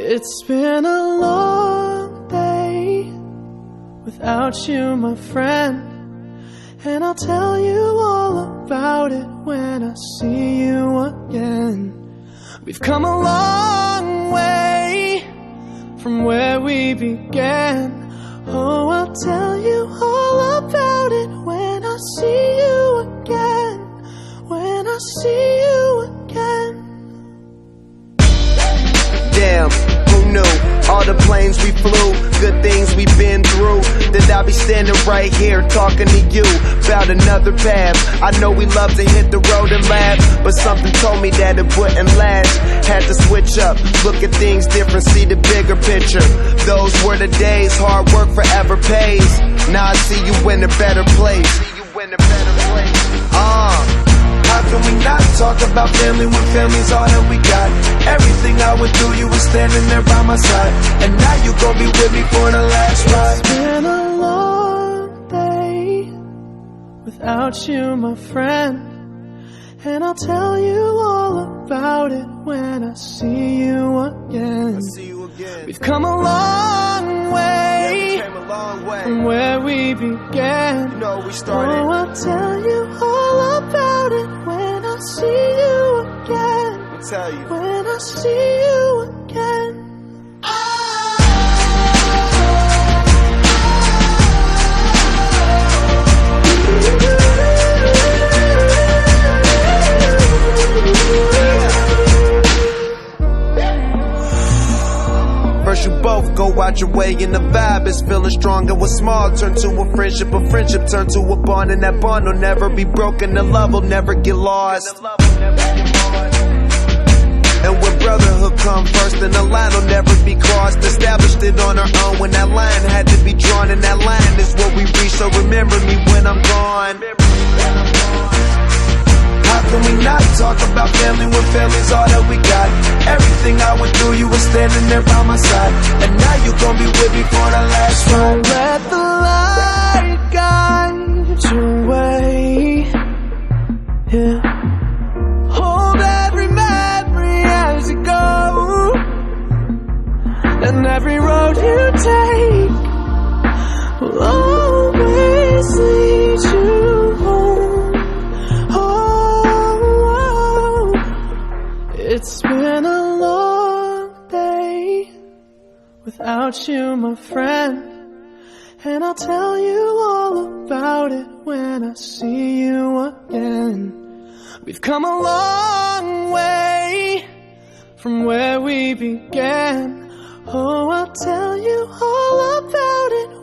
It's been a long day without you, my friend, and I'll tell you all about it when I see you again. We've come a long way from where we began. Oh, I'll tell you all about it when I see you again. When I see you again. Damn, who knew? All the planes we flew, good things we've been through, that I'll be standing right here talking to you about another path. I know we love to hit the road and laugh, but something told me that it wouldn't last. Had to switch up, look at things different, see the bigger picture. Those were the days, hard work forever pays. Now I see you in a better place. How can we not talk about family when family's all that we got? Everything I went through, you were standing there by my side, and now you gon' be with me for the last ride. It's been a long day without you, my friend, and I'll tell you all about it when I see you again. We've come a long way, from where we began. You know, we started. Oh, I'll tell you all about it when I see you again. I'll tell you. When I see you again. First you both go out your way and the vibe is feeling strong. And what's small turn to a friendship turn to a bond, and that bond will never be broken. The love will never get lost. And when brotherhood come first, then the line will never be crossed. Established it on our own when that line had to be drawn, and that line is what we reach. So remember me when I'm gone. How can we not talk about family when family's all that we got? Everything I went through, you were standing there by my side, and now you gon' be with me for the last ride. Don't let the light guide your way. Yeah. Hold every memory as you go, and every road you take will always lead you home. It's been a long day without you, my friend, and I'll tell you all about it when I see you again. We've come a long way from where we began. Oh, I'll tell you all about it